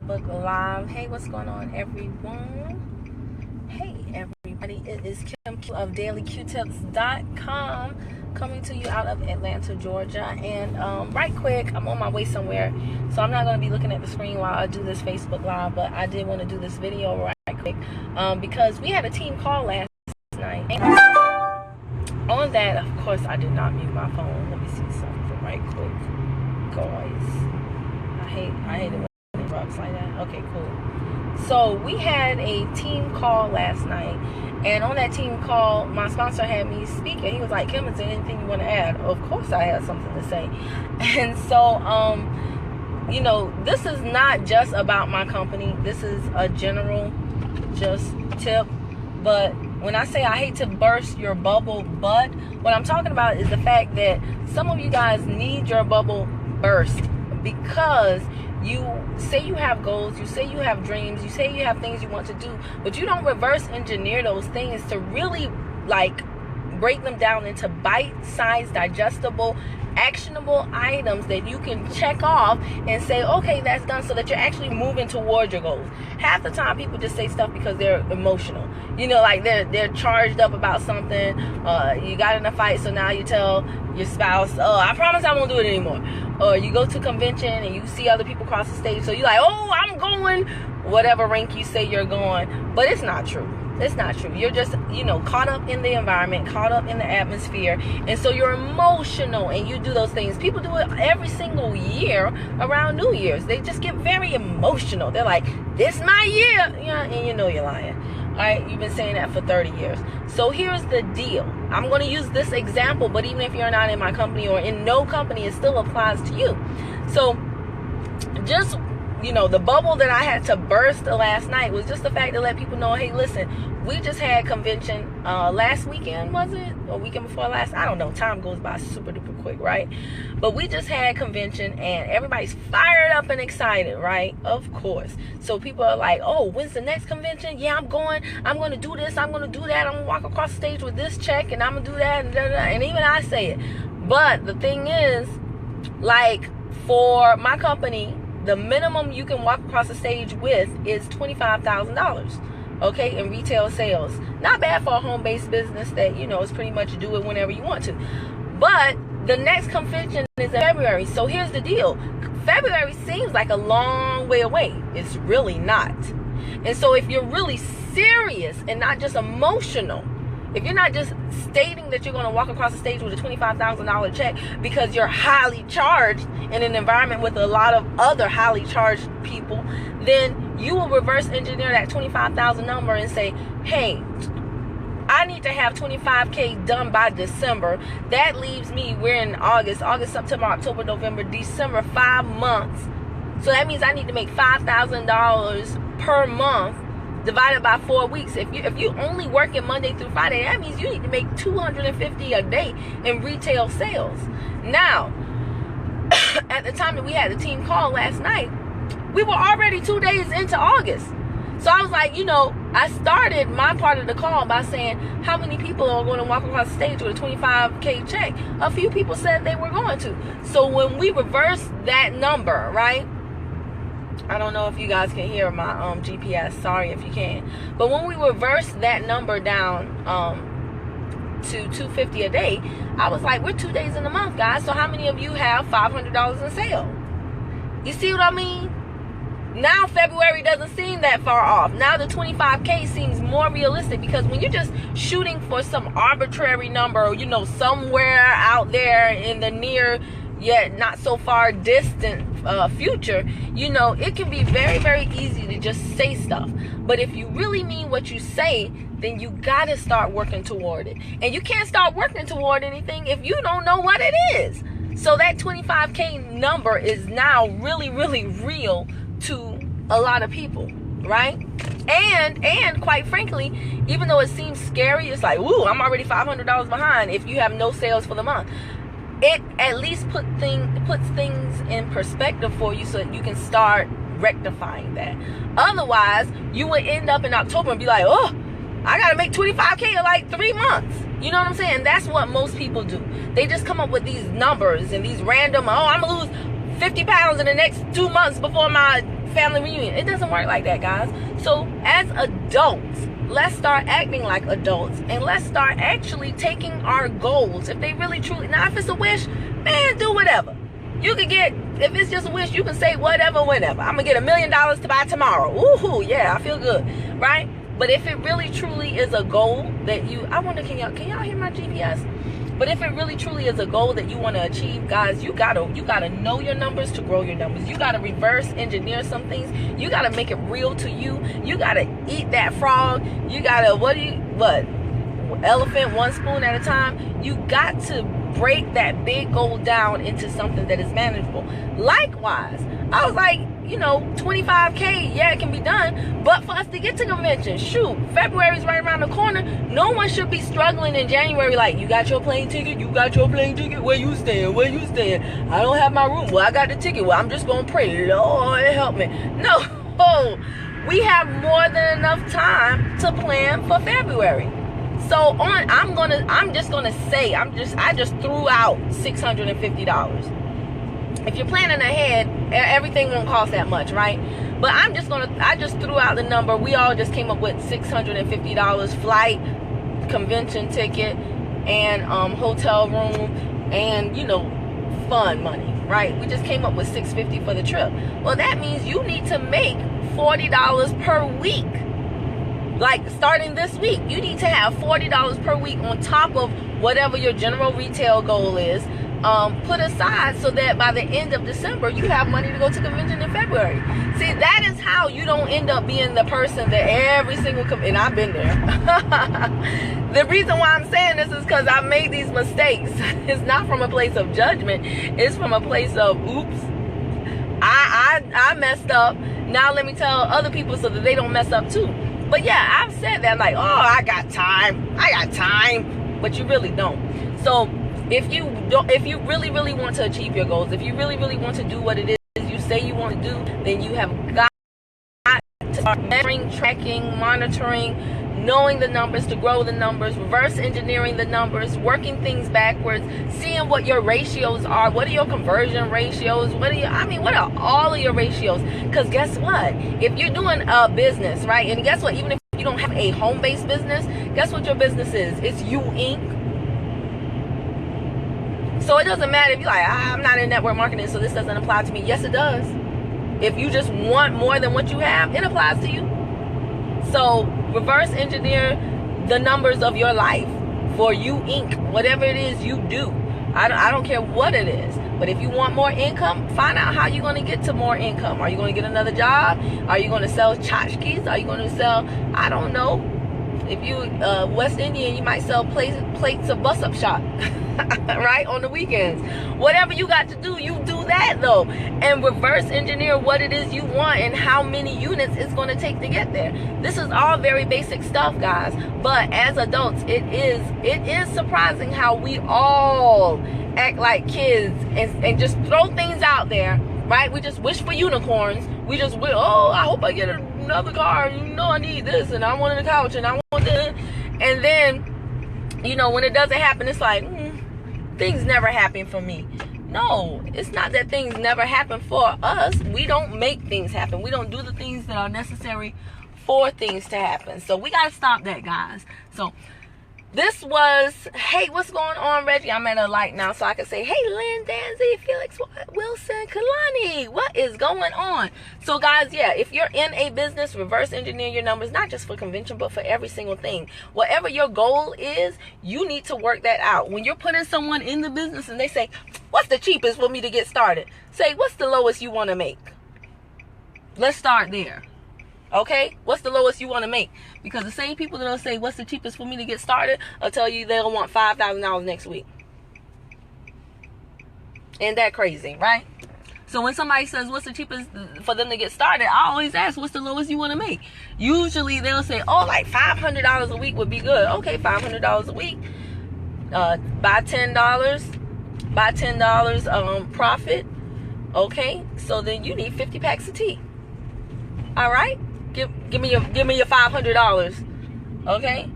Facebook Live. Hey, what's going on, everyone? Hey, everybody. It is Kim of DailyQTips.com coming to you out of Atlanta, Georgia. And right quick, I'm on my way somewhere, so I'm not going to be looking at the screen while I do this Facebook Live, but I did want to do this video right quick because we had a team call last night. And on that, of course, I did not mute my phone. Let me see something right quick. Guys, I hate it when it drops like that. Okay, cool. So we had a team call last night, and on that team call, my sponsor had me speaking. He was like, Kim, is there anything you want to add? Of course I had something to say. And so, you know, this is not just about my company. This is a general just tip. But when I say I hate to burst your bubble, but what I'm talking about is the fact that some of you guys need your bubble burst because you say you have goals, you say you have dreams, you say you have things you want to do, but you don't reverse engineer those things to really like break them down into bite-sized, digestible, actionable items that you can check off and say, okay, that's done, so that you're actually moving towards your goals. Half the time people just say stuff because they're emotional, you know, like they're charged up about something. You got in a fight, so now you tell your spouse, oh, I promise I won't do it anymore. Or you go to a convention and you see other people cross the stage, so you're like, oh, I'm going whatever rank you say you're going. But it's not true. It's not true. You're just, you know, caught up in the environment, caught up in the atmosphere, and so you're emotional and you do those things. People do it every single year around New Year's. They just get very emotional. They're like, this my year, yeah, and you know you're lying. All right, you've been saying that for 30 years. So here's the deal. I'm going to use this example, but even if you're not in my company or in no company, it still applies to you. So just, you know, the bubble that I had to burst last night was just the fact to let people know, hey, listen, we just had convention last weekend, was it? Or weekend before last? I don't know. Time goes by super duper quick, right? But we just had convention and everybody's fired up and excited, right? Of course. So people are like, oh, when's the next convention? Yeah, I'm going to do this. I'm going to do that. I'm going to walk across the stage with this check and I'm going to do that. And even I say it. But the thing is, like, for my company, the minimum you can walk across the stage with is $25,000, okay, in retail sales. Not bad for a home-based business that, you know, is pretty much do it whenever you want to. But the next convention is in February. So here's the deal. February seems like a long way away. It's really not. And so if you're really serious and not just emotional, if you're not just stating that you're going to walk across the stage with a $25,000 check because you're highly charged in an environment with a lot of other highly charged people, then you will reverse engineer that 25,000 number and say, hey, I need to have 25K done by December. That leaves me, we're in August, September, October, November, December, 5 months. So that means I need to make $5,000 per month divided by 4 weeks. If you only working Monday through Friday, that means you need to make $250 a day in retail sales. Now, at the time that we had the team call last night, we were already 2 days into August. So I was like, you know, I started my part of the call by saying, how many people are going to walk across the stage with a 25K check? A few people said they were going to. So when we reversed that number, right? I don't know if you guys can hear my GPS. Sorry if you can. But when we reversed that number down to $250 a day, I was like, we're 2 days in the month, guys. So how many of you have $500 in sale? You see what I mean? Now February doesn't seem that far off. Now the 25K seems more realistic, because when you're just shooting for some arbitrary number, or, you know, somewhere out there in the near yet not so far distant future, you know, it can be very, very easy to just say stuff. But if you really mean what you say, then you gotta start working toward it. And you can't start working toward anything if you don't know what it is. So that 25K number is now really, really real to a lot of people, right? And quite frankly, even though it seems scary, it's like, ooh, I'm already $500 behind if you have no sales for the month. It at least puts things in perspective for you so that you can start rectifying that. Otherwise, you would end up in October and be like, oh, I gotta make 25K in like 3 months. You know what I'm saying? That's what most people do. They just come up with these numbers and these random, oh, I'm gonna lose 50 pounds in the next 2 months before my family reunion. It doesn't work like that, guys. So as adults, let's start acting like adults, and let's start actually taking our goals. If they really truly, now if it's a wish, man, do whatever. You can get, if it's just a wish, you can say whatever, whenever. I'm gonna get $1 million to buy tomorrow. Woohoo, yeah, I feel good, right? But if it really truly is a goal that you, I wonder, can y'all hear my GPS? But if it really truly is a goal that you want to achieve, guys, you gotta know your numbers to grow your numbers. You gotta reverse engineer some things. You gotta make it real to you. You gotta eat that frog. You gotta elephant one spoon at a time. You got to break that big goal down into something that is manageable. Likewise, I was like, 25K, yeah, it can be done, but for us to get to convention, shoot, February's right around the corner. No one should be struggling in January like, you got your plane ticket, where you staying, I don't have my room, well, I got the ticket, well, I'm just gonna pray, Lord help me. No, we have more than enough time to plan for February. So I just threw out $650. If you're planning ahead, everything won't cost that much, right? But I just threw out the number. We all just came up with $650, flight, convention ticket, and hotel room, and fun money, right? We just came up with $650 for the trip. Well, that means you need to make $40 per week. Like starting this week, you need to have $40 per week on top of whatever your general retail goal is. Put aside so that by the end of December you have money to go to convention in February. See, that is how you don't end up being the person that every single and I've been there. The reason why I'm saying this is because I made these mistakes. It's not from a place of judgment. It's from a place of oops, I messed up. Now let me tell other people so that they don't mess up too. But yeah, I've said that like, oh, I got time, but you really don't. So if you really, really want to achieve your goals, if you really, really want to do what it is you say you want to do, then you have got to start measuring, tracking, monitoring, knowing the numbers to grow the numbers, reverse engineering the numbers, working things backwards, seeing what your ratios are. What are your conversion ratios? What are all of your ratios? Because guess what? If you're doing a business, right? And guess what? Even if you don't have a home-based business, guess what your business is? It's you, Inc. So it doesn't matter if you're like, I'm not in network marketing, so this doesn't apply to me. Yes, it does. If you just want more than what you have, it applies to you. So reverse engineer the numbers of your life for you, Inc. Whatever it is you do. I don't care what it is. But if you want more income, find out how you're going to get to more income. Are you going to get another job? Are you going to sell tchotchkes? Are you going to sell, I don't know. If you West Indian, you might sell plates of bus-up shop. Right, on the weekends. Whatever you got to do, you do that though, and reverse engineer what it is you want and how many units it's going to take to get there. This is all very basic stuff, guys, but as adults, it is surprising how we all act like kids and just throw things out there, right? We just wish for unicorns. We just wish, oh, I hope I get another car, I need this, and I wanted a couch, and I want this, and then when it doesn't happen, it's like things never happen for me. No, it's not that things never happen for us. We don't make things happen. We don't do the things that are necessary for things to happen. So we got to stop that, guys. So this was, hey, what's going on, Reggie? I'm at a light now so I can say, hey, Lynn, Danzy, Felix, Wilson, Kalani, what is going on? So, guys, yeah, if you're in a business, reverse engineer your numbers, not just for convention, but for every single thing. Whatever your goal is, you need to work that out. When you're putting someone in the business and they say, what's the cheapest for me to get started? Say, what's the lowest you want to make? Let's start there. Okay, what's the lowest you want to make? Because the same people that'll say what's the cheapest for me to get started will tell you they'll want $5,000 next week. Ain't that crazy, right? So when somebody says what's the cheapest for them to get started, I always ask what's the lowest you want to make. Usually they'll say, oh, like $500 a week would be good. Okay, $500 a week. Buy $10 profit. Okay, so then you need 50 packs of tea. All right. Give me your $500, okay?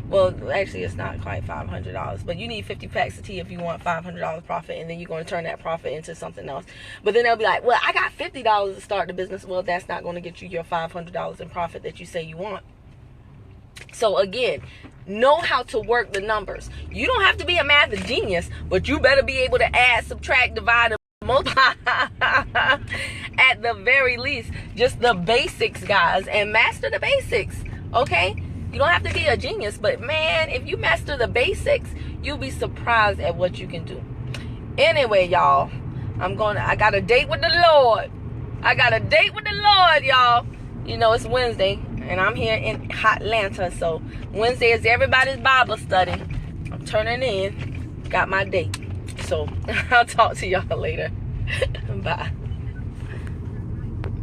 Well, actually, it's not quite $500, but you need 50 packs of tea if you want $500 profit, and then you're going to turn that profit into something else. But then they'll be like, well, I got $50 to start the business. Well, that's not going to get you your $500 in profit that you say you want. So again, know how to work the numbers. You don't have to be a math genius, but you better be able to add, subtract, divide, and multiply at the very least. Just the basics, guys, and master the basics. Okay, you don't have to be a genius, but man, if you master the basics, you'll be surprised at what you can do. Anyway, y'all, I got a date with the Lord. Y'all. You know, it's Wednesday, and I'm here in Atlanta, so Wednesday is everybody's Bible study. I'm turning in, got my date. So I'll talk to y'all later. Bye.